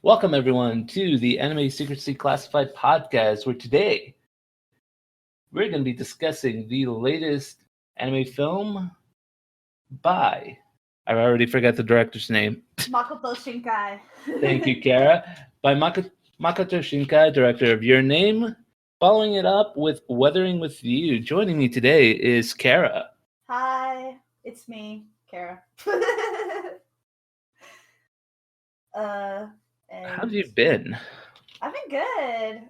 Welcome, everyone, to the Anime Secrecy Classified podcast, where today we're going to be discussing the latest anime film by... I already forgot the director's name. Makoto Shinkai. Thank you, Kara. By Makoto Shinkai, director of Your Name. Following it up with Weathering with You. Joining me today is Kara. Hi, it's me, Kara. How have you been? I've been good.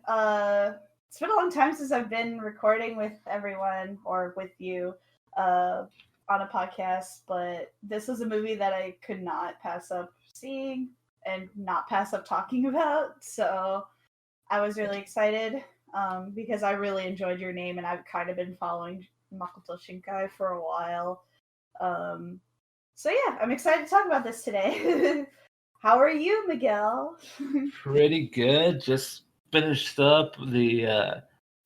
It's been a long time since I've been recording with everyone or with you on a podcast, but this was a movie that I could not pass up seeing and not pass up talking about. So I was really excited because I really enjoyed Your Name, and I've kind of been following Makoto Shinkai for a while. So yeah, I'm excited to talk about this today. How are you, Miguel? Pretty good. Just finished up the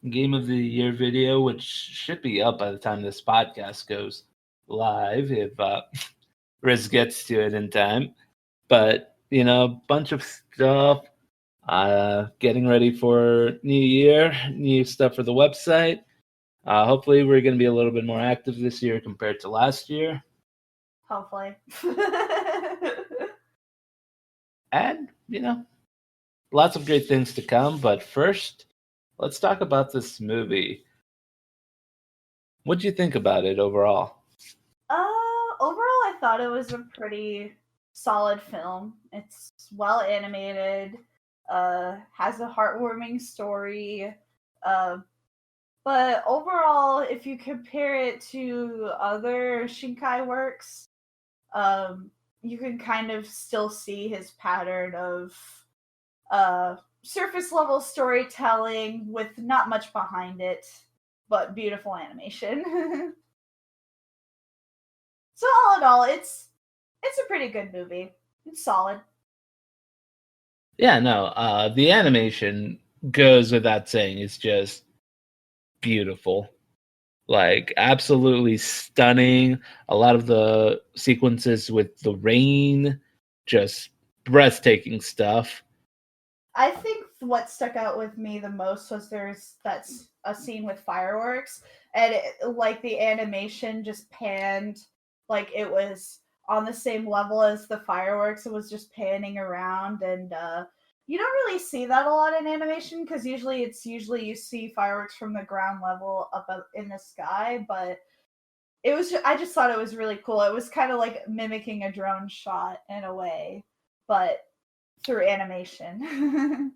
Game of the Year video, which should be up by the time this podcast goes live, if Riz gets to it in time. But, bunch of stuff. Getting ready for New Year, new stuff for the website. Hopefully we're going to be a little bit more active this year compared to last year. Hopefully. And, lots of great things to come. But first, let's talk about this movie. What did you think about it overall? Overall, I thought it was a pretty solid film. It's well animated, has a heartwarming story, but overall, if you compare it to other Shinkai works, you can kind of still see his pattern of surface level storytelling with not much behind it, but beautiful animation. So all in all, it's a pretty good movie. It's solid. Yeah, no, the animation goes without saying. It's just beautiful. Like, absolutely stunning. A lot of the sequences with the rain, just breathtaking stuff. I think what stuck out with me the most was that's a scene with fireworks, and the animation just panned like it was on the same level as the fireworks. It was just panning around, and you don't really see that a lot in animation because usually you see fireworks from the ground level up in the sky, but I just thought it was really cool. It was kind of like mimicking a drone shot in a way, but through animation.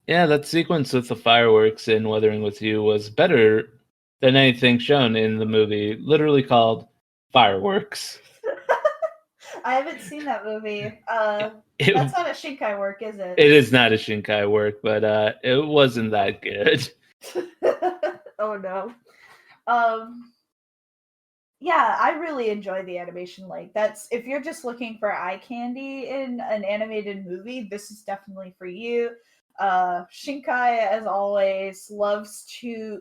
Yeah, that sequence with the fireworks in Weathering with You was better than anything shown in the movie, literally called Fireworks. I haven't seen that movie. That's not a Shinkai work, is it? It is not a Shinkai work, but it wasn't that good. Oh no. Yeah, I really enjoy the animation. That's if you're just looking for eye candy in an animated movie, this is definitely for you. Shinkai, as always, loves to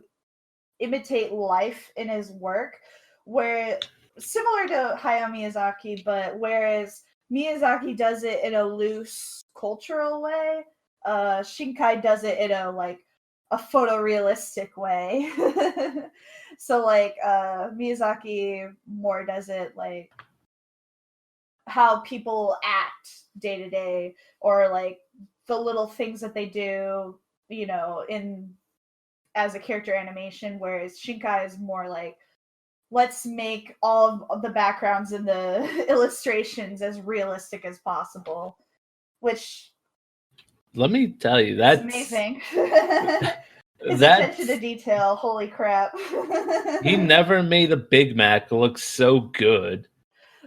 imitate life in his work, where similar to Hayao Miyazaki, but whereas Miyazaki does it in a loose cultural way, Shinkai does it in a photorealistic way. So Miyazaki more does it like how people act day to day, or like the little things that they do, in as a character animation, whereas Shinkai is more like, let's make all of the backgrounds and the illustrations as realistic as possible, which, let me tell you, that's amazing. His attention to detail, holy crap. He never made a Big Mac look so good.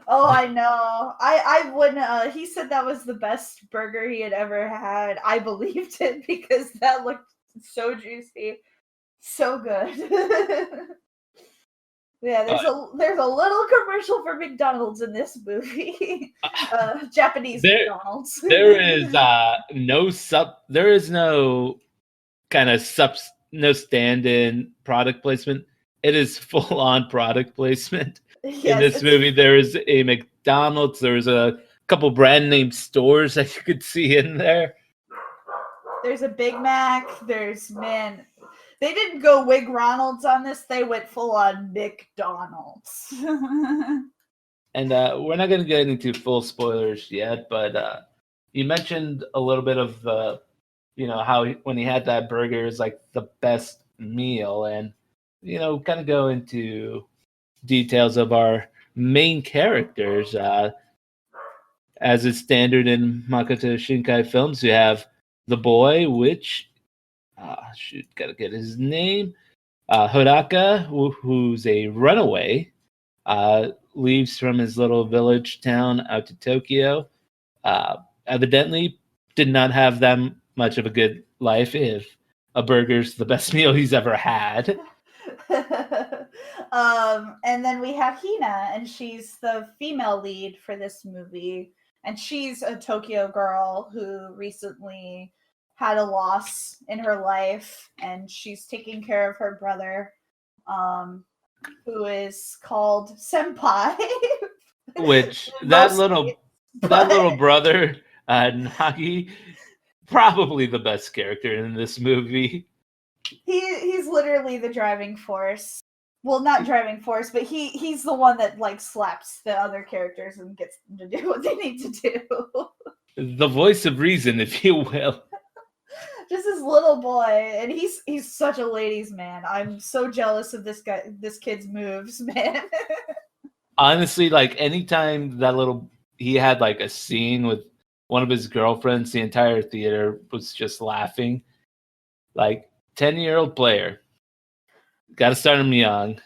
Oh, I know. I wouldn't. He said that was the best burger he had ever had. I believed it because that looked so juicy, so good. Yeah, there's a little commercial for McDonald's in this movie. Japanese McDonald's. There is no kind of no stand-in product placement. It is full-on product placement. Yes, in this movie. There is a McDonald's, there's a couple brand name stores that you could see in there. There's a Big Mac. They didn't go Wig Ronald's on this. They went full on McDonald's. And we're not going to get into full spoilers yet, but you mentioned a little bit of how when he had that burger is like the best meal, and kind of go into details of our main characters. As is standard in Makoto Shinkai films, you have the boy, which gotta get his name. Hodaka, who's a runaway, leaves from his little village town out to Tokyo. Evidently, did not have that much of a good life if a burger's the best meal he's ever had. And then we have Hina, and she's the female lead for this movie. And she's a Tokyo girl who recently had a loss in her life, and she's taking care of her brother, who is called Senpai. Which that little brother, Nagi, probably the best character in this movie. He's literally the driving force. Well, not driving force, but he's the one that like slaps the other characters and gets them to do what they need to do. The voice of reason, if you will. Just this little boy, and he's such a ladies' man. I'm so jealous of this kid's moves, man. Honestly, like anytime he had like a scene with one of his girlfriends, the entire theater was just laughing. Like 10-year-old player. Got to start him young.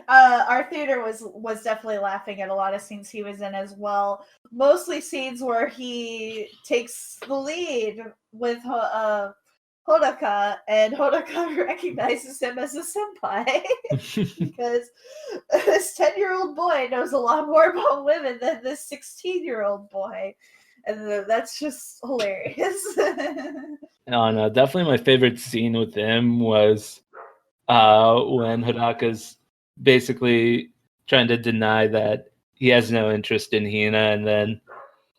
Our theater was definitely laughing at a lot of scenes he was in as well. Mostly scenes where he takes the lead with Hodaka, and Hodaka recognizes him as a senpai because this 10-year-old boy knows a lot more about women than this 16-year-old boy, and that's just hilarious. Oh no, definitely my favorite scene with him was when Hodaka's basically trying to deny that he has no interest in Hina, and then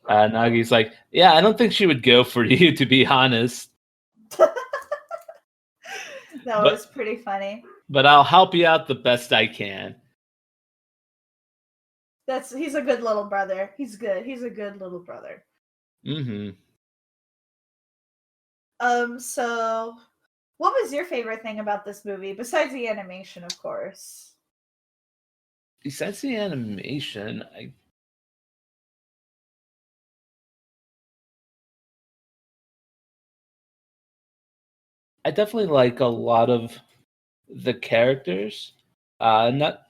Nagi's like, yeah, I don't think she would go for you, to be honest. That was pretty funny. But I'll help you out the best I can. He's a good little brother. He's good. He's a good little brother. Mm-hmm. So what was your favorite thing about this movie, besides the animation, of course? Besides the animation, I definitely like a lot of the characters. Not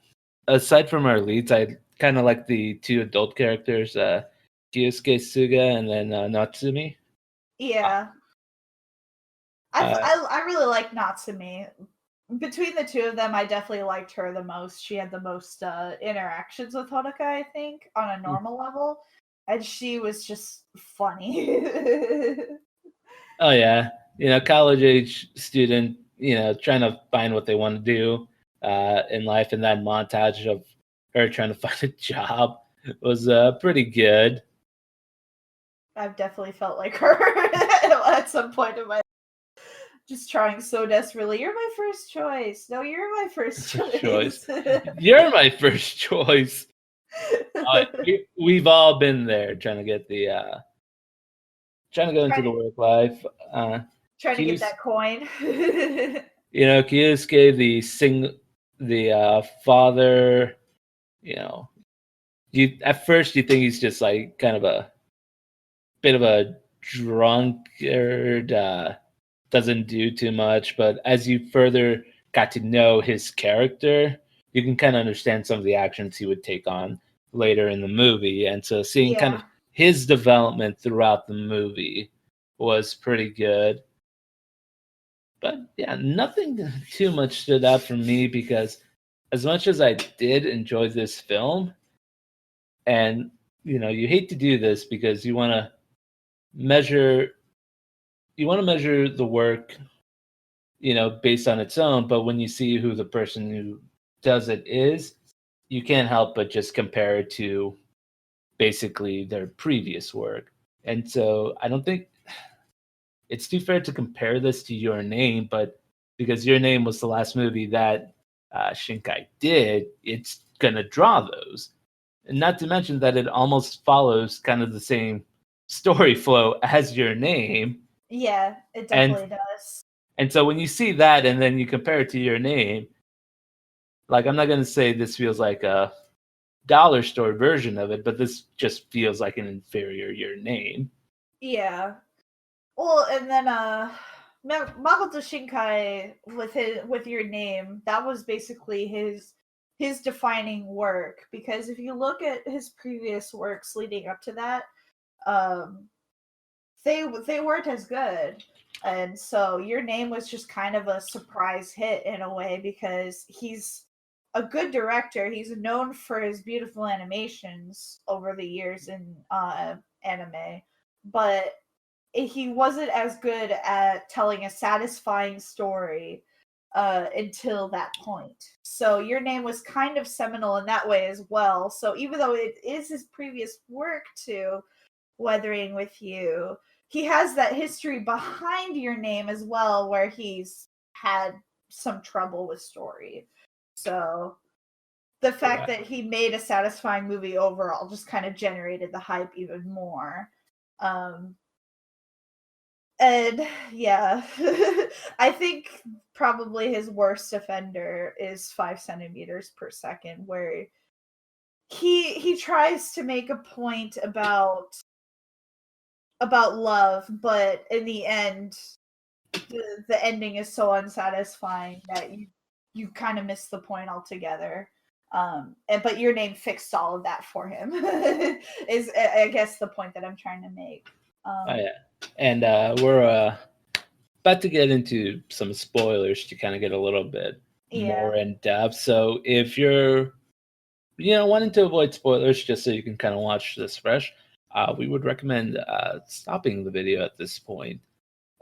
aside from our leads, I kind of like the two adult characters, Kyosuke Suga and then Natsumi. Yeah. I really like Natsumi. Between the two of them, I definitely liked her the most. She had the most interactions with Hodaka, I think, on a normal level. And she was just funny. Oh, yeah. College age student, trying to find what they want to do in life. And that montage of her trying to find a job was pretty good. I've definitely felt like her at some point in my life. Just trying so desperately. You're my first choice. No, you're my first choice. You're my first choice. We've all been there trying to get trying to go into the work life. Trying to get that coin. Kyosuke, the father, at first you think he's just like kind of a bit of a drunkard, doesn't do too much, but as you further got to know his character, you can kind of understand some of the actions he would take on later in the movie. And so seeing kind of his development throughout the movie was pretty good. But yeah, nothing too much stood out for me, because as much as I did enjoy this film, and you hate to do this because you want to measure the work based on its own, but when you see who the person who does it is, you can't help but just compare it to basically their previous work. And so I don't think it's too fair to compare this to Your Name, but because Your Name was the last movie that Shinkai did, it's gonna draw those. And not to mention that it almost follows kind of the same story flow as Your Name. Yeah, it And definitely does. and so when you see that and then you compare it to Your Name, like I'm not gonna say this feels like a dollar store version of it, but this just feels like an inferior Your Name. Yeah. Well, and then Makoto Shinkai with Your Name, that was basically his defining work, because if you look at his previous works leading up to that, um they weren't as good. And so Your Name was just kind of a surprise hit in a way, because he's a good director. He's known for his beautiful animations over the years in anime, but he wasn't as good at telling a satisfying story until that point. So Your Name was kind of seminal in that way as well. So even though it is his previous work to Weathering with You, he has that history behind Your Name as well, where he's had some trouble with story. So the fact that he made a satisfying movie overall just kind of generated the hype even more. And yeah, I think probably his worst offender is 5 centimeters per second, where he tries to make a point about love, but in the end, the ending is so unsatisfying that you kind of miss the point altogether. But Your Name fixed all of that for him. Is, I guess, the point that I'm trying to make. Oh yeah, and we're about to get into some spoilers to kind of get a little bit more in depth. So if you're wanting to avoid spoilers just so you can kind of watch this fresh, we would recommend stopping the video at this point.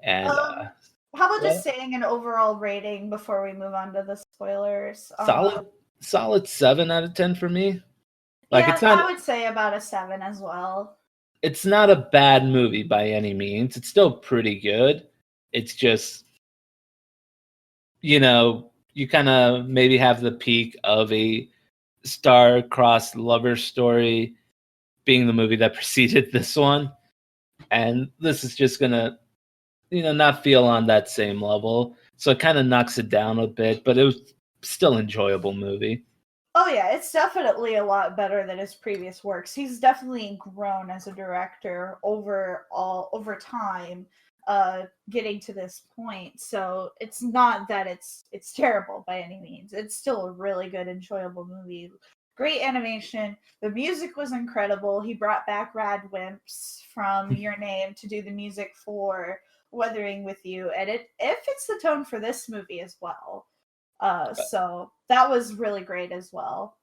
And how about just saying an overall rating before we move on to the spoilers? Solid 7 out of 10 for me. Like, yeah, it's not, I would say about a 7 as well. It's not a bad movie by any means. It's still pretty good. It's just, you kind of maybe have the peak of a star-crossed lover story being the movie that preceded this one. And this is just going to, not feel on that same level. So it kind of knocks it down a bit, but it was still enjoyable movie. Oh yeah, it's definitely a lot better than his previous works. He's definitely grown as a director over time, getting to this point. So it's not that it's terrible by any means. It's still a really good, enjoyable movie. Great animation. The music was incredible. He brought back Rad Wimps from Your Name to do the music for Weathering with You, and it fits the tone for this movie as well. So that was really great as well.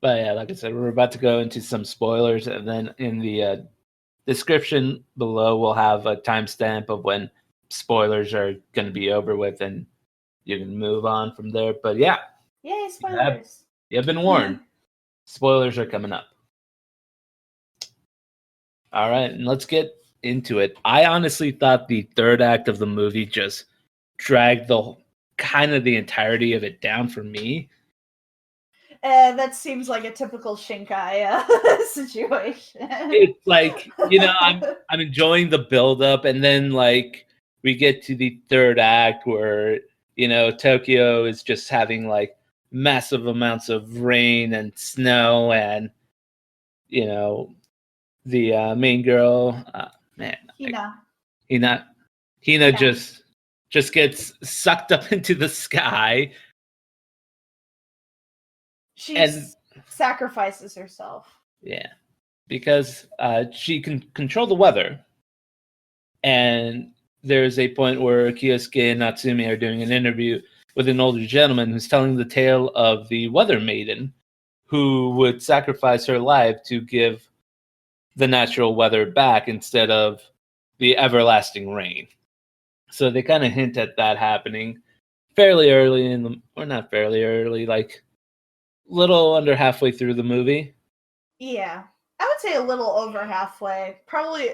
But yeah, like I said, we're about to go into some spoilers, and then in the description below, we'll have a timestamp of when spoilers are going to be over with, and you can move on from there. But yeah, yay, spoilers! You've been warned. Spoilers are coming up. All right, and let's get into it. I honestly thought the third act of the movie just dragged the entirety of it down for me. That seems like a typical Shinkai situation. It's like, I'm enjoying the build up, and then like we get to the third act where Tokyo is just having like massive amounts of rain and snow, and the main girl, Hina just gets sucked up into the sky. She sacrifices herself. Yeah, because she can control the weather. And there's a point where Kiyosuke and Natsumi are doing an interview with an older gentleman who's telling the tale of the weather maiden who would sacrifice her life to give the natural weather back instead of the everlasting rain. So they kind of hint at that happening fairly early or not fairly early, like little under halfway through the movie. Yeah. I would say a little over halfway. Probably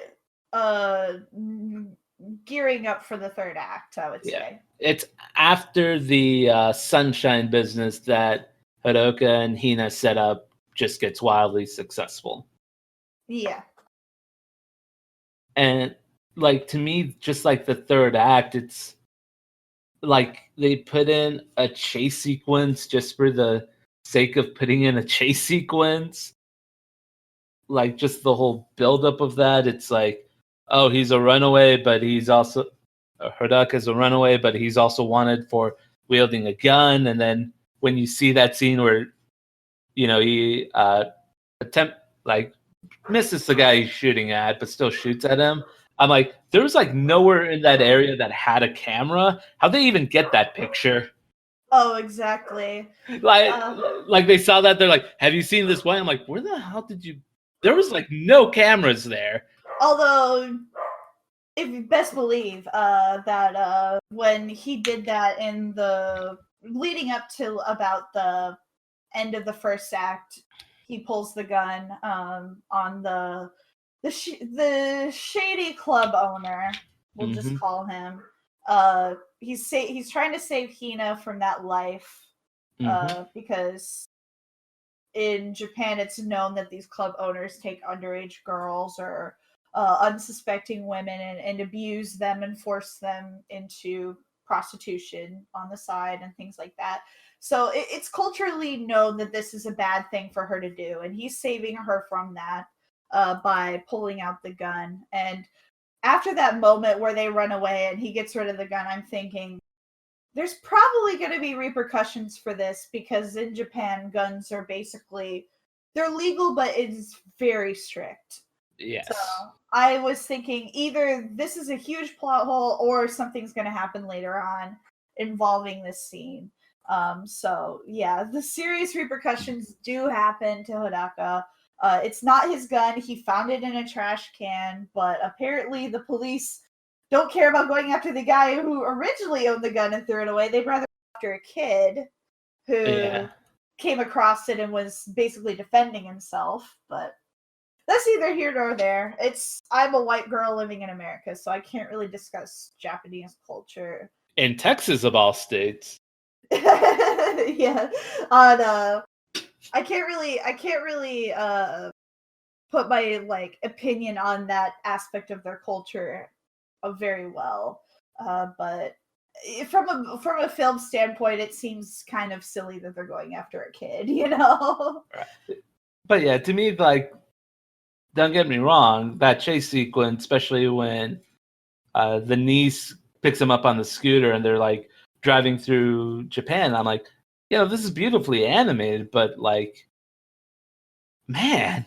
gearing up for the third act, I would say. It's after the sunshine business that Haruka and Hina set up just gets wildly successful. Yeah. And like to me, just like the third act, it's like they put in a chase sequence just for the sake of putting in a chase sequence. Like just the whole buildup of that. It's like, oh, he's a runaway, but he's also Haruka is a runaway, but he's also wanted for wielding a gun. And then when you see that scene where he misses the guy he's shooting at, but still shoots at him. I'm like, there was like nowhere in that area that had a camera. How'd they even get that picture? Oh, exactly. Like they saw that, they're like, have you seen this way? I'm like, where the hell did you? There was like no cameras there. Although, if you best believe that when he did that in the leading up to about the end of the first act, he pulls the gun on the shady club owner. We'll just call him. He's trying to save Hina from that life because in Japan it's known that these club owners take underage girls or unsuspecting women and abuse them and force them into prostitution on the side and things like that. So it's culturally known that this is a bad thing for her to do, and he's saving her from that by pulling out the gun. And after that moment where they run away and he gets rid of the gun, I'm thinking there's probably going to be repercussions for this because in Japan, guns are they're legal, but it's very strict. Yes. So I was thinking either this is a huge plot hole or something's going to happen later on involving this scene. So yeah, the serious repercussions do happen to Hodaka. It's not his gun. He found it in a trash can, but apparently the police don't care about going after the guy who originally owned the gun and threw it away. They'd rather go after a kid who came across it and was basically defending himself. But that's neither here nor there. I'm a white girl living in America, so I can't really discuss Japanese culture. In Texas, of all states. Yeah. I can't really put my opinion on that aspect of their culture very well. But from a film standpoint, it seems kind of silly that they're going after a kid, Right. But yeah, to me, don't get me wrong, that chase sequence, especially when the niece picks him up on the scooter and they're driving through Japan, I'm like, this is beautifully animated, but man,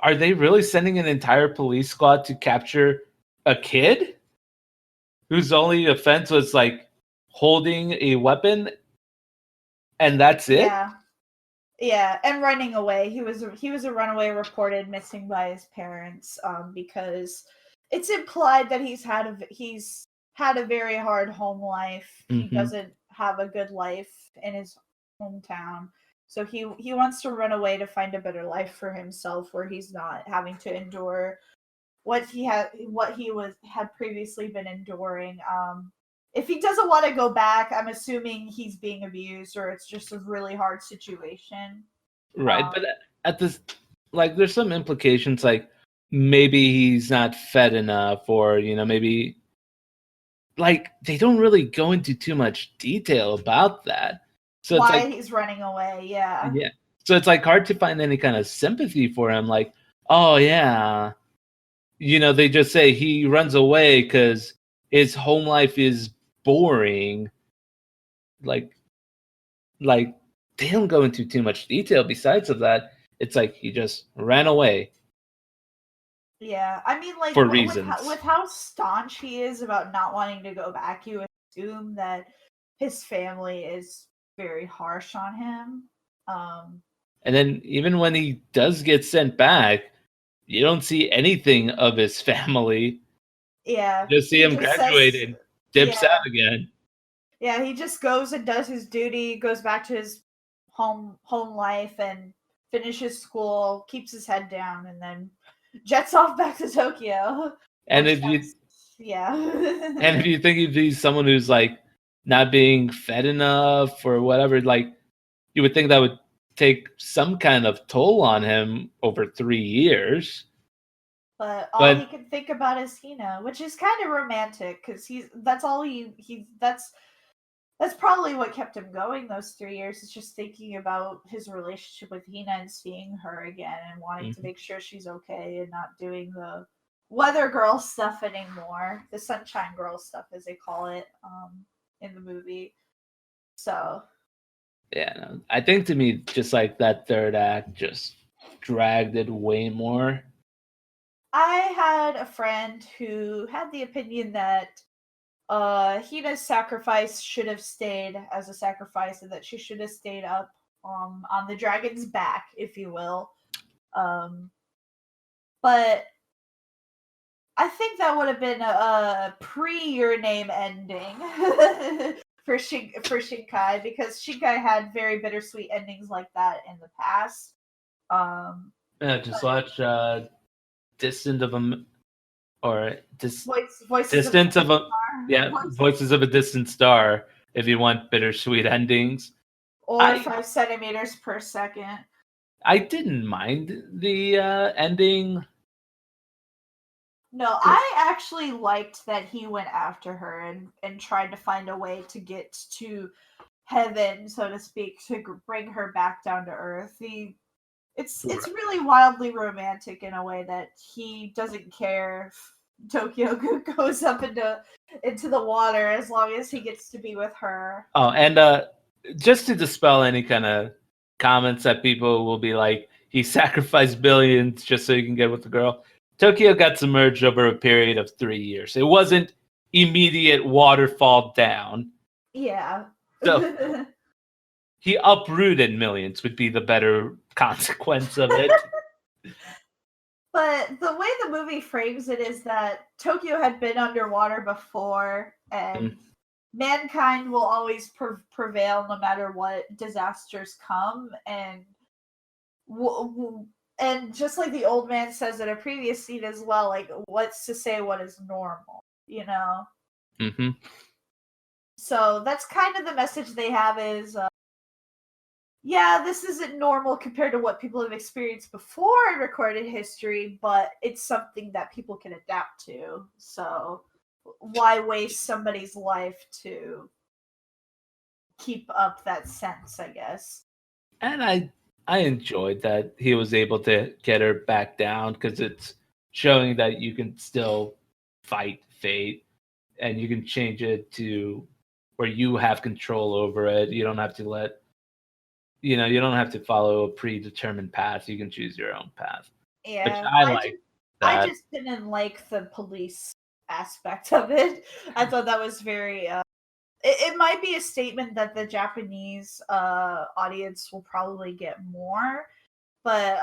are they really sending an entire police squad to capture a kid whose only offense was holding a weapon and that's it? Yeah, and running away. He was a runaway reported missing by his parents because it's implied that he's had a very hard home life. He doesn't have a good life in his hometown. So he wants to run away to find a better life for himself where he's not having to endure what he had previously been enduring. If he doesn't want to go back, I'm assuming he's being abused or it's just a really hard situation. Right, but at this, there's some implications, maybe he's not fed enough, or maybe they don't really go into too much detail about that. So why he's running away, yeah. Yeah. So it's hard to find any kind of sympathy for him. Oh yeah, they just say he runs away because his home life is boring. They don't go into too much detail. Besides of that, it's he just ran away. Yeah, I mean, for reasons. With how staunch he is about not wanting to go back, you assume that his family is very harsh on him. And then even when he does get sent back, you don't see anything of his family. Yeah. You just see him graduate and dips out again. Yeah, he just goes and does his duty, goes back to his home life, and finishes school, keeps his head down, and then jets off back to Tokyo. And if you and if you think he's someone who's like not being fed enough or whatever, like you would think that would take some kind of toll on him over 3 years. But all he can think about is Hina, which is kind of romantic because that's probably what kept him going those 3 years, is just thinking about his relationship with Hina and seeing her again and wanting to make sure she's okay and not doing the weather girl stuff anymore, the sunshine girl stuff as they call it in the movie. So yeah, no, I think to me, just like that third act just dragged it way more. I had a friend who had the opinion that Hina's sacrifice should have stayed as a sacrifice, and that she should have stayed up on the dragon's back, if you will. But I think that would have been a pre-Your Name ending for Shinkai, because Shinkai had very bittersweet endings like that in the past. Just watch Distant of a or Voices of a Distant Star if you want bittersweet endings. Or 5 centimeters per second. I didn't mind the ending. No, I actually liked that he went after her and tried to find a way to get to heaven, so to speak, to bring her back down to earth. It's really wildly romantic in a way that he doesn't care if Tokyo goes up into the water as long as he gets to be with her. Oh, and just to dispel any kind of comments that people will be like, he sacrificed billions just so he can get with the girl. Tokyo got submerged over a period of 3 years. It wasn't immediate waterfall down. Yeah. So he uprooted millions would be the better consequence of it. But the way the movie frames it is that Tokyo had been underwater before, and mankind will always prevail no matter what disasters come, and just like the old man says in a previous scene as well, like, what's to say what is normal, you know? Mm-hmm. So that's kind of the message they have is, yeah, this isn't normal compared to what people have experienced before in recorded history, but it's something that people can adapt to. So why waste somebody's life to keep up that sense, I guess? And I enjoyed that he was able to get her back down, because it's showing that you can still fight fate and you can change it to where you have control over it. You don't have to you don't have to follow a predetermined path. You can choose your own path. Yeah, which I like that. I just didn't like the police aspect of it. I thought that was very it might be a statement that the Japanese audience will probably get more, but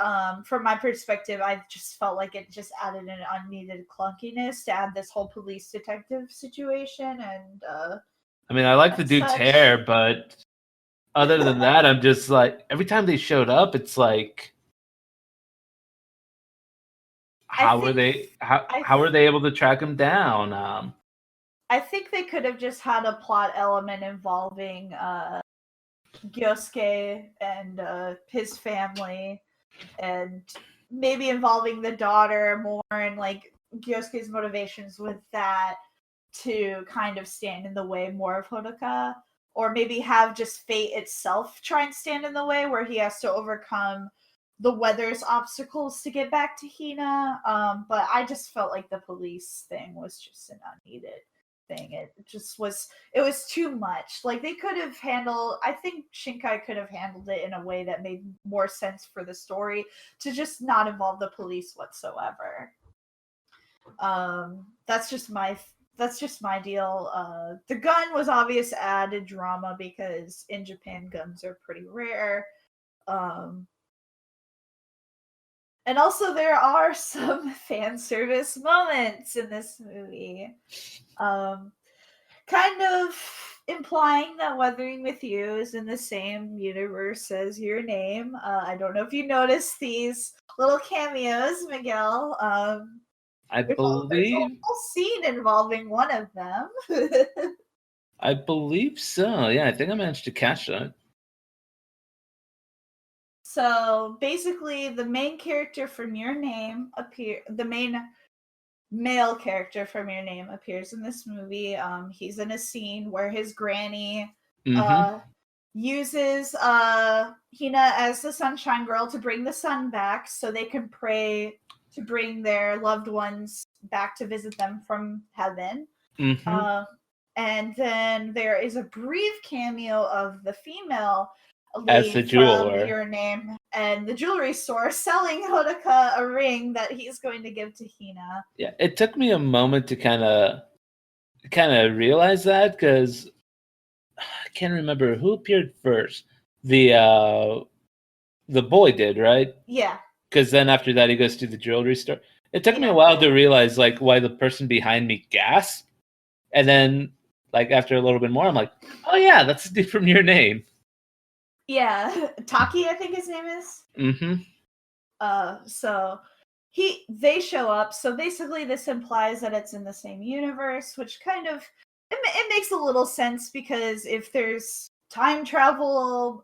from my perspective, I just felt like it just added an unneeded clunkiness to add this whole police detective situation. And I mean, I like the dude's hair, but other than that, I'm just like, every time they showed up, it's like, how were they able to track him down? I think they could have just had a plot element involving Gyosuke and his family, and maybe involving the daughter more, and like Gyosuke's motivations with that to kind of stand in the way more of Hodoka, or maybe have just fate itself try and stand in the way, where he has to overcome the weather's obstacles to get back to Hina. But I just felt like the police thing was just an unneeded thing. It was too much. Like, they could have I think Shinkai could have handled it in a way that made more sense for the story, to just not involve the police whatsoever. That's just my deal. The gun was obvious added drama, because in Japan guns are pretty rare. And also, there are some fan service moments in this movie. Kind of implying that Weathering with You is in the same universe as Your Name. I don't know if you noticed these little cameos, Miguel. I There's a believe whole scene involving one of them. so. Yeah, I think I managed to catch that. So basically, the main character from Your Name the main male character from Your Name appears in this movie. He's in a scene where his granny Mm-hmm. uses Hina as the sunshine girl to bring the sun back so they can pray to bring their loved ones back to visit them from heaven. Mm-hmm. And then there is a brief cameo of the female As the lead from jeweler. Your Name and the jewelry store selling Hodaka a ring that he's going to give to Hina. Yeah, it took me a moment to kind of realize that, because I can't remember who appeared first. The boy did, right? Yeah. Because then after that he goes to the jewelry store. It took me a Yeah. while to realize like why the person behind me gasped, and then like after a little bit more, I'm like, oh yeah, that's the dude from Your Name. Yeah. Taki, I think his name is. Mm-hmm. So they show up. So basically, this implies that it's in the same universe, which kind of it makes a little sense because if there's time travel,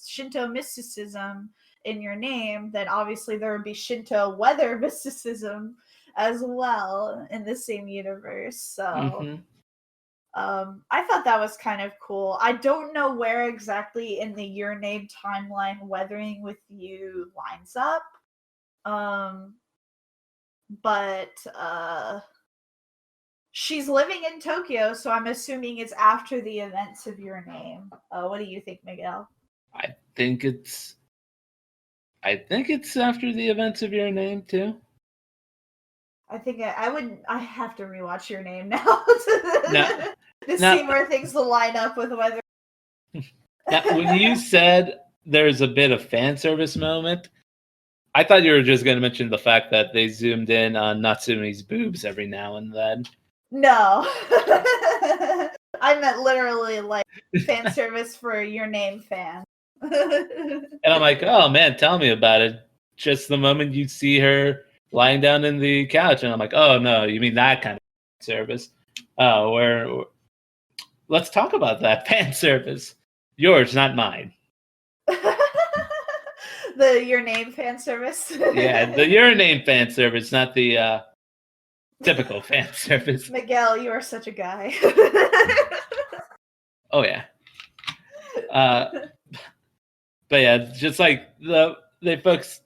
Shinto mysticism in Your Name, then obviously there would be Shinto weather mysticism as well in the same universe. So. Mm-hmm. I thought that was kind of cool. I don't know where exactly in the Your Name timeline Weathering with You lines up. But she's living in Tokyo, so I'm assuming it's after the events of Your Name. What do you think, Miguel? I think it's after the events of Your Name too. I think I have to rewatch Your Name now to Now, see where things will line up with whether. now, when you said there's a bit of fan service moment, I thought you were just going to mention the fact that they zoomed in on Natsumi's boobs every now and then. No. I meant literally like fan service for Your Name fans. And I'm like, oh man, tell me about it. Just the moment you see her lying down in the couch, and I'm like, oh no, you mean that kind of service? Oh, let's talk about that fan service. Yours, not mine. The Your Name fan service. Yeah, the Your Name fan service, not the typical fan service. Miguel, you are such a guy. Oh yeah. But yeah, just like they focus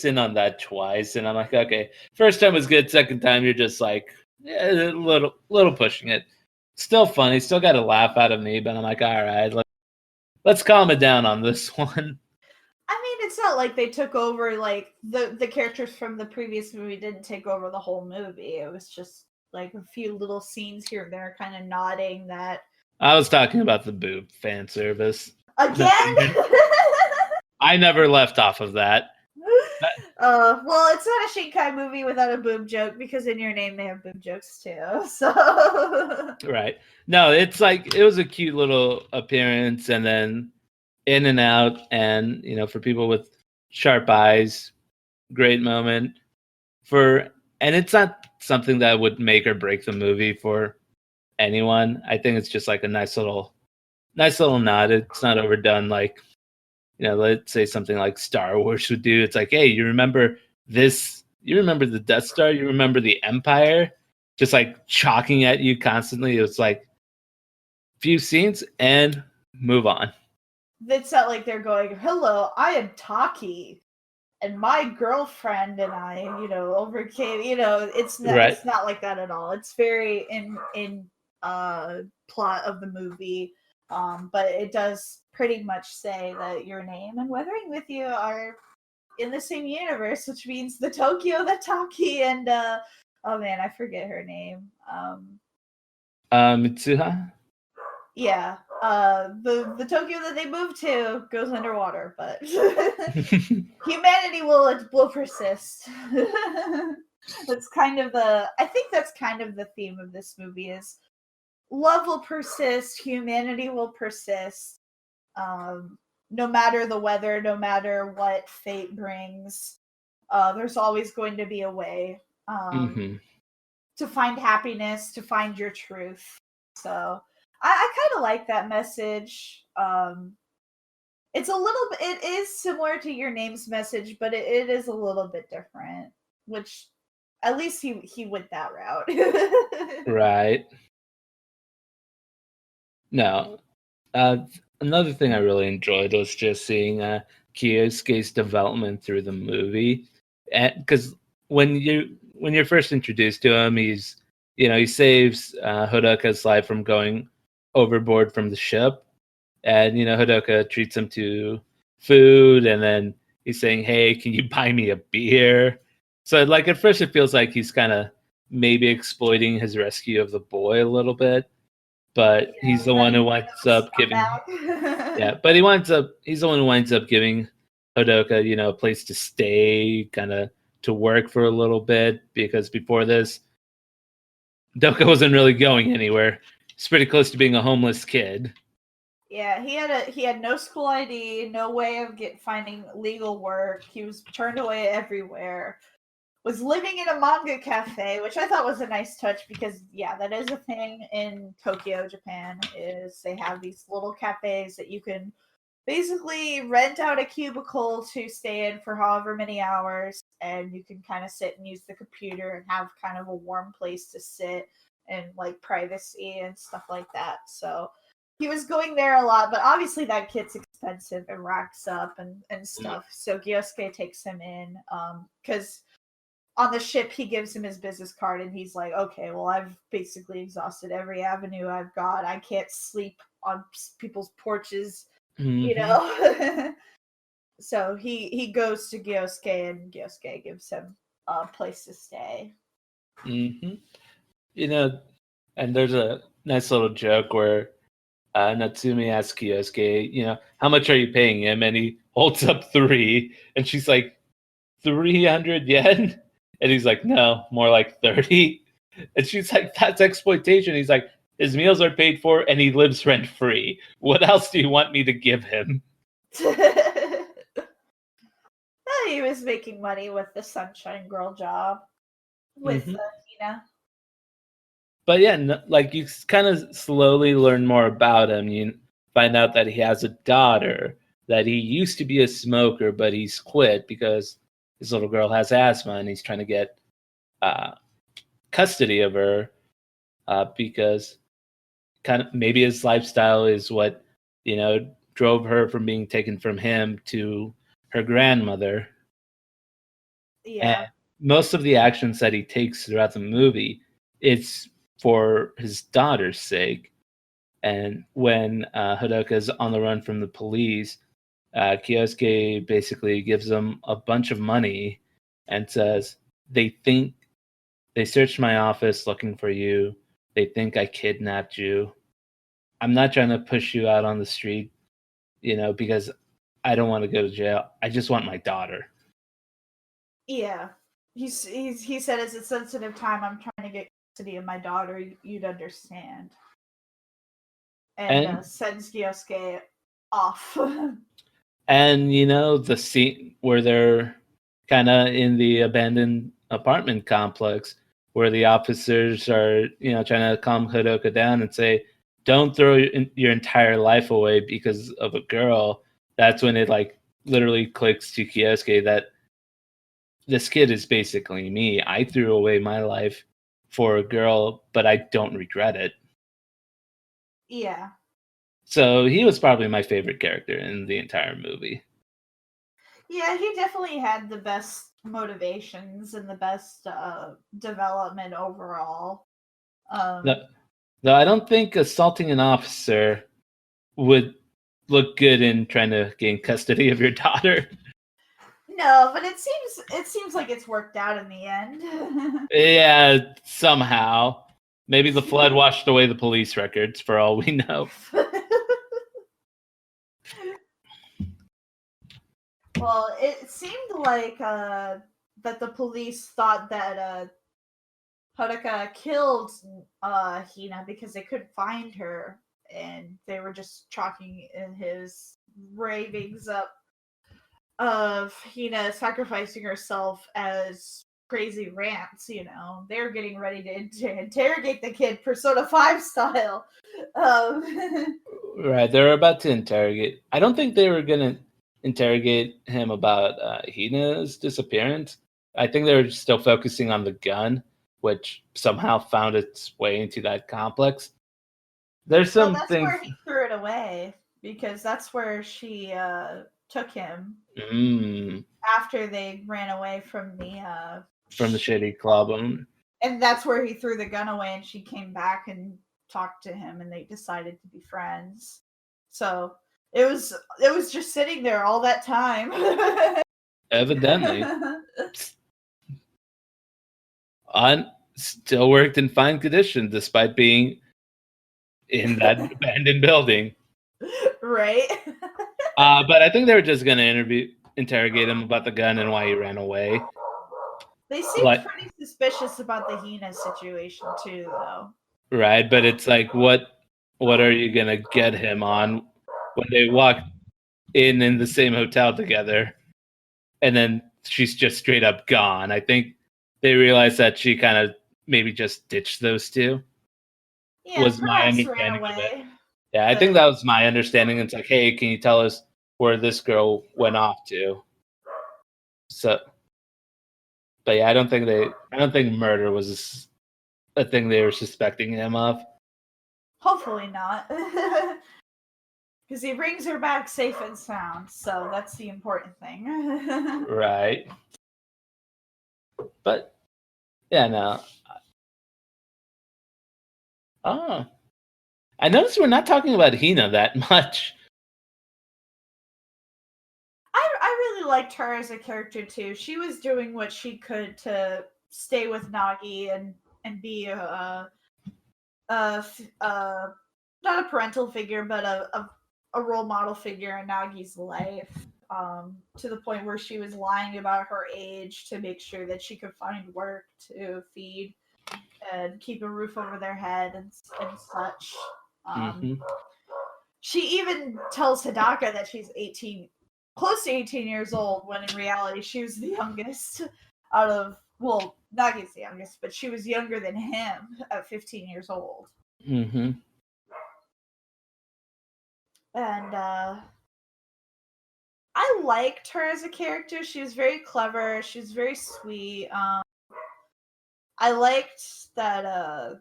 in on that twice, and I'm like, okay, first time was good, second time you're just like, yeah, a little pushing it. Still funny, still got a laugh out of me, but I'm like, all right, let's calm it down on this one. I mean, it's not like they took over, like the characters from the previous movie didn't take over the whole movie. It was just like a few little scenes here and there kind of nodding that. I was talking about the boob fan service. Again? I never left off of that. Well, it's not a Shinkai movie without a boob joke because in Your Name they have boob jokes too. So Right. No, it's like it was a cute little appearance, and then in and out, and for people with sharp eyes, great moment. And it's not something that would make or break the movie for anyone. I think it's just like a nice little nod. It's not overdone like let's say something like Star Wars would do. It's like, hey, you remember this? You remember the Death Star? You remember the Empire? Just like chalking at you constantly. It's like few scenes and move on. It's not like they're going, "Hello, I am Taki, and my girlfriend and I, overcame." It's not. Right. It's not like that at all. It's very in plot of the movie, but it does pretty much say that Your Name and Weathering with You are in the same universe, which means the Tokyo that Taki and oh man, I forget her name. Mitsuha. Yeah, the Tokyo that they moved to goes underwater, but humanity will persist. I think that's kind of the theme of this movie is love will persist, humanity will persist, no matter the weather, no matter what fate brings. There's always going to be a way Mm-hmm. to find happiness, to find your truth. So I kind of like that message. It's a little bit, it is similar to your name's message, but it is a little bit different, which at least he went that route. Right. No. Another thing I really enjoyed was just seeing Kyosuke's development through the movie, because when you're first introduced to him, he saves Hodoka's life from going overboard from the ship, and Hodoka treats him to food, and then he's saying, "Hey, can you buy me a beer?" So like at first it feels like he's kind of maybe exploiting his rescue of the boy a little bit, but he's the one who winds up giving. Yeah, but he's the one who winds up giving Hodoka, a place to stay, kind of to work for a little bit, because before this, Doka wasn't really going anywhere. He's pretty close to being a homeless kid. Yeah, he had no school ID, no way of finding legal work. He was turned away everywhere. Was living in a manga cafe, which I thought was a nice touch because yeah, that is a thing in Tokyo, Japan. Is they have these little cafes that you can basically rent out a cubicle to stay in for however many hours, and you can kind of sit and use the computer and have kind of a warm place to sit and like privacy and stuff like that. So he was going there a lot, but obviously that kit's expensive and racks up and stuff. So Gyosuke takes him in because on the ship he gives him his business card and he's like, okay, well, I've basically exhausted every avenue I've got. I can't sleep on people's porches, you Mm-hmm. know. So he goes to Gyosuke and Gyosuke gives him a place to stay. Mm-hmm. And there's a nice little joke where Natsumi asks Kyosuke, how much are you paying him? And he holds up 3, and she's like, 300 yen? And he's like, no, more like 30. And she's like, that's exploitation. He's like, his meals are paid for and he lives rent free. What else do you want me to give him? He was making money with the Sunshine Girl job with Mm-hmm. Hina. But yeah, like you kind of slowly learn more about him. You find out that he has a daughter, that he used to be a smoker, but he's quit because his little girl has asthma and he's trying to get uh, custody of her because kind of maybe his lifestyle is what drove her from being taken from him to her grandmother. And Yeah. most of the actions that he takes throughout the movie, it's for his daughter's sake. And when Hadoka is on the run from the police, Kyosuke basically gives him a bunch of money and says, they searched my office looking for you. They think I kidnapped you. I'm not trying to push you out on the street, because I don't want to go to jail. I just want my daughter. Yeah. He said it's a sensitive time. I'm trying to get custody of my daughter. You'd understand. And And sends Gyosuke off. and the scene where they're kind of in the abandoned apartment complex where the officers are, trying to calm Hadoka down and say, "Don't throw your entire life away because of a girl." That's when it like literally clicks to Kyosuke that this kid is basically me. I threw away my life for a girl, but I don't regret it. Yeah. So he was probably my favorite character in the entire movie. Yeah, he definitely had the best motivations and the best development overall. Though I don't think assaulting an officer would look good in trying to gain custody of your daughter. No, but it seems like it's worked out in the end. Yeah, somehow. Maybe the flood washed away the police records for all we know. Well, it seemed like that the police thought that Hodaka killed Hina because they couldn't find her, and they were just chalking in his ravings up of Hina sacrificing herself as crazy rants. They're getting ready to interrogate the kid, Persona 5 style. Right, they were about to interrogate. I don't think they were gonna interrogate him about Hina's disappearance. I think they were still focusing on the gun, which somehow found its way into that complex. There's Well, some that's things. where he threw it away, because that's where she took him after they ran away from the From the shady club. and that's where he threw the gun away, and she came back and talked to him, and they decided to be friends. So it was just sitting there all that time. Evidently. Still worked in fine condition despite being in that abandoned building. Right. But I think they were just going to interrogate him about the gun and why he ran away. They seemed pretty suspicious about the Hina situation too, though. Right, but it's like, what are you going to get him on when they walk in the same hotel together, and then she's just straight up gone? I think they realized that she kind of maybe just ditched those two. Yeah, was my understanding of it. Yeah, I think that was my understanding. It's like, hey, can you tell us where this girl went off to? So, but yeah, I don't think murder was a thing they were suspecting him of. Hopefully not. Because he brings her back safe and sound, so that's the important thing. Right. But, yeah, no. Oh. I noticed we're not talking about Hina that much. I really liked her as a character too. She was doing what she could to stay with Nagi and be a not a parental figure, but a role model figure in Nagi's life. To the point where she was lying about her age to make sure that she could find work to feed and keep a roof over their head and such. She even tells Hidaka that she's 18, close to 18 years old, when in reality she was the youngest out of, well, Nagi's the youngest, but she was younger than him at 15 years old. Mm-hmm. And I liked her as a character. She was very clever. She was very sweet. I liked that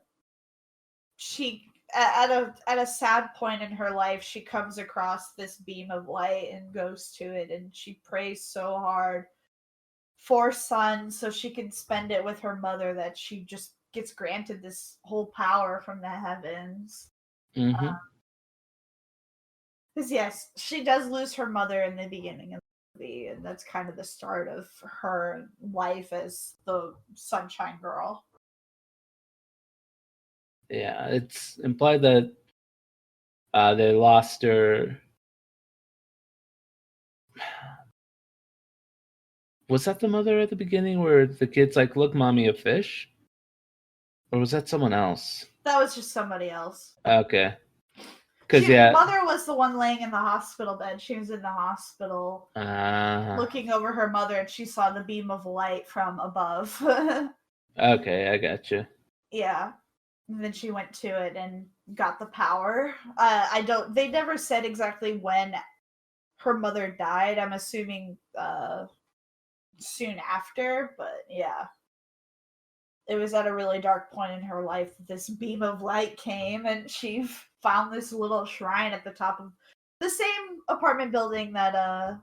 she at a sad point in her life, she comes across this beam of light and goes to it, and she prays so hard for sun so she can spend it with her mother, that she just gets granted this whole power from the heavens. Mm-hmm. Because yes, she does lose her mother in the beginning of the movie, and that's kind of the start of her life as the Sunshine Girl. Yeah, it's implied that they lost her. Was that the mother at the beginning where the kid's like, look, mommy, a fish? Or was that someone else? That was just somebody else. Okay. Because, yeah. Mother was the one laying in the hospital bed. She was in the hospital looking over her mother, and she saw the beam of light from above. Okay, I gotcha. Yeah. And then she went to it and got the power. They never said exactly when her mother died. I'm assuming soon after, but yeah. It was at a really dark point in her life that this beam of light came, and she found this little shrine at the top of the same apartment building that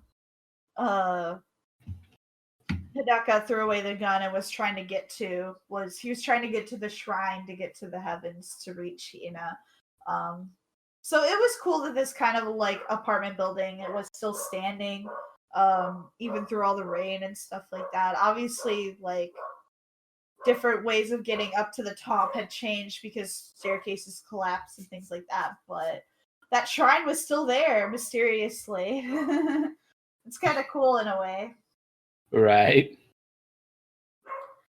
Hidaka threw away the gun and was trying to get to. He was trying to get to the shrine to get to the heavens to reach Hina. So it was cool that this kind of like apartment building, it was still standing, even through all the rain and stuff like that. Obviously, like, different ways of getting up to the top had changed because staircases collapsed and things like that, but that shrine was still there mysteriously. It's kind of cool in a way. Right.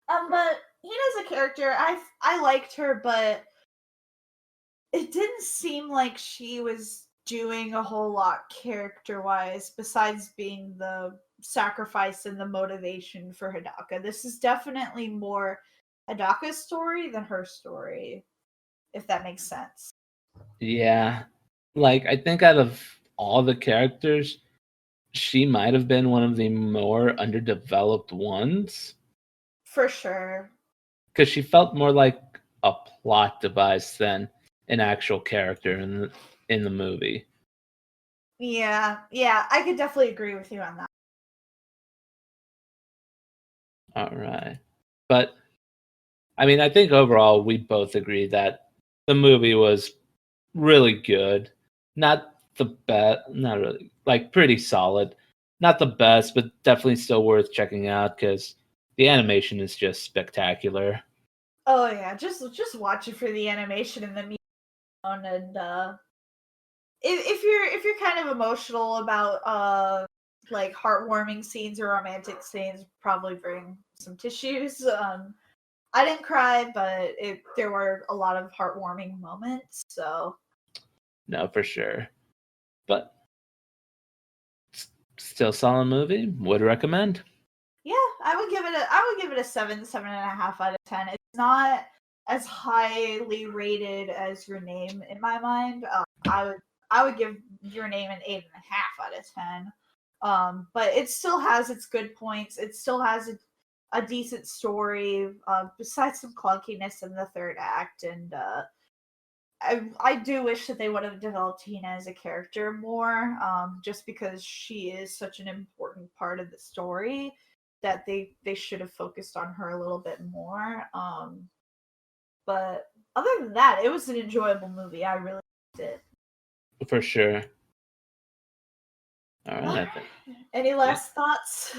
But Hina's a character. I liked her, but it didn't seem like she was doing a whole lot character wise besides being the sacrifice and the motivation for Hidaka. This is definitely more Hidaka's story than her story, if that makes sense. Yeah. Like, I think out of all the characters, she might have been one of the more underdeveloped ones. For sure. Because she felt more like a plot device than an actual character in the movie. Yeah, I could definitely agree with you on that. All right. But, I mean, I think overall we both agree that the movie was really good. Not the best, not really, like pretty solid. Not the best, but definitely still worth checking out because the animation is just spectacular. Oh yeah, just watch it for the animation and the music and if you're kind of emotional about like heartwarming scenes or romantic scenes, probably bring some tissues. I didn't cry, but there were a lot of heartwarming moments. So No, for sure. But still solid movie. Would recommend. yeah, I would give it a 7.5 out of 10. It's not as highly rated as Your Name in my mind. I would give Your Name an 8.5 out of 10. But it still has its good points. It still has a decent story. Besides some clunkiness in the third act, and I do wish that they would have developed Tina as a character more, just because she is such an important part of the story that they should have focused on her a little bit more. But other than that, it was an enjoyable movie. I really liked it. For sure. All right. Any last thoughts?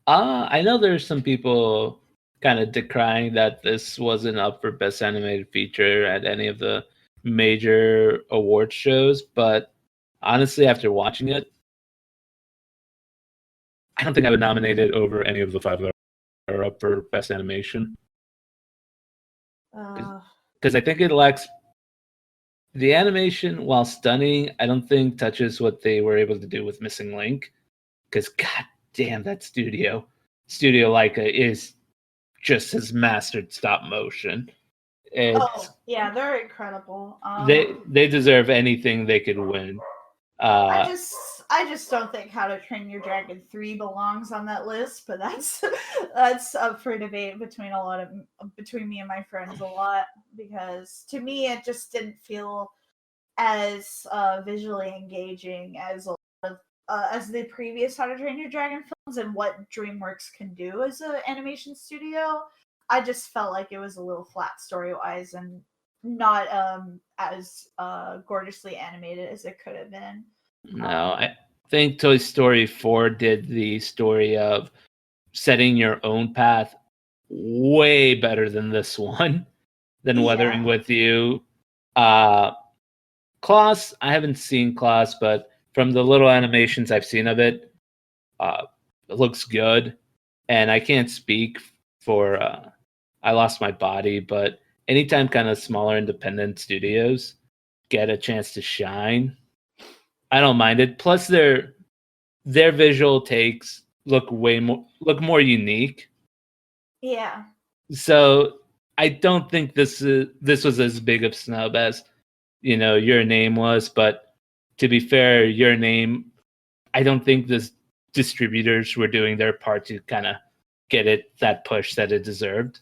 I know there's some people kind of decrying that this wasn't up for Best Animated Feature at any of the major award shows, but honestly, after watching it, I don't think I would nominate it over any of the five that are up for Best Animation. Because I think it lacks the animation, while stunning, I don't think touches what they were able to do with Missing Link. Because god damn, that Studio Leica is just has mastered stop motion. It's yeah, they're incredible. they deserve anything they could win. I just don't think How to Train Your Dragon 3 belongs on that list, but that's up for debate between me and my friends a lot, because to me it just didn't feel as visually engaging as a lot of as the previous How to Train Your Dragon films and what DreamWorks can do as an animation studio. I just felt like it was a little flat story wise and not as gorgeously animated as it could have been. No, I think Toy Story 4 did the story of setting your own path way better than this one, than Weathering with You. Klaus, I haven't seen Klaus, but from the little animations I've seen of it, it looks good. And I can't speak for I Lost My Body, but anytime kind of smaller independent studios get a chance to shine, I don't mind it. Plus their visual takes look more unique. Yeah. So I don't think this was as big of snub as Your Name was, but to be fair, Your Name, I don't think the distributors were doing their part to kind of get it that push that it deserved.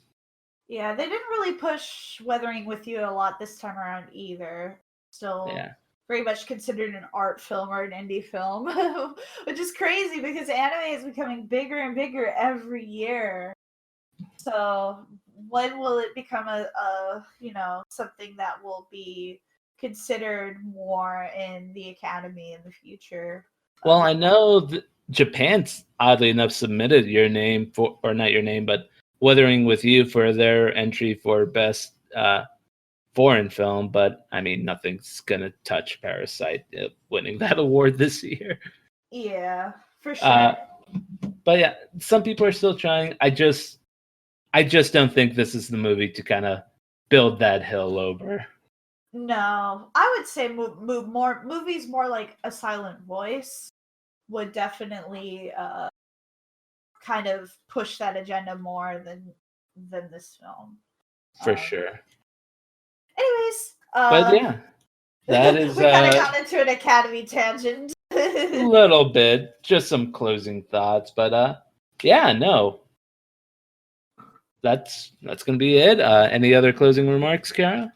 Yeah, they didn't really push Weathering with You a lot this time around either. Still very much considered an art film or an indie film, which is crazy because anime is becoming bigger and bigger every year. So when will it become a something that will be considered more in the academy in the future? Well, I know Japan's oddly enough submitted Your Name for, or not Your Name, but Weathering with You for their entry for best foreign film. But I mean, nothing's gonna touch Parasite winning that award this year. Yeah, for sure. But yeah, some people are still trying. I just don't think this is the movie to kind of build that hill over. No, I would say movies more like A Silent Voice would definitely kind of push that agenda more than this film. For sure. Anyways, but yeah, that is we kind of got into an Academy tangent. a little bit, just some closing thoughts. But yeah, no, that's gonna be it. Any other closing remarks, Kara?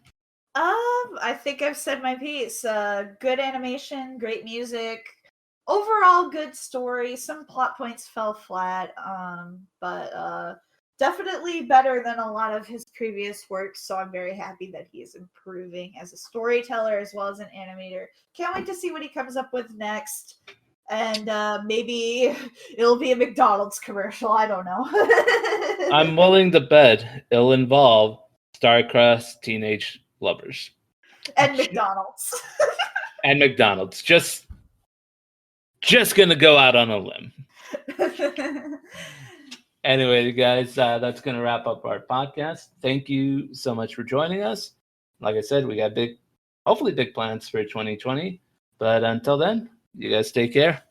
I think I've said my piece. Good animation, great music, overall good story. Some plot points fell flat, but definitely better than a lot of his previous works. So I'm very happy that he is improving as a storyteller as well as an animator. Can't wait to see what he comes up with next. And maybe it'll be a McDonald's commercial. I don't know. I'm willing to bet it'll involve star-crossed teenage lovers. And McDonald's. And McDonald's. Just gonna go out on a limb. Anyway, guys, that's gonna wrap up our podcast. Thank you so much for joining us. Like I said, we got hopefully big plans for 2020. But until then, you guys take care.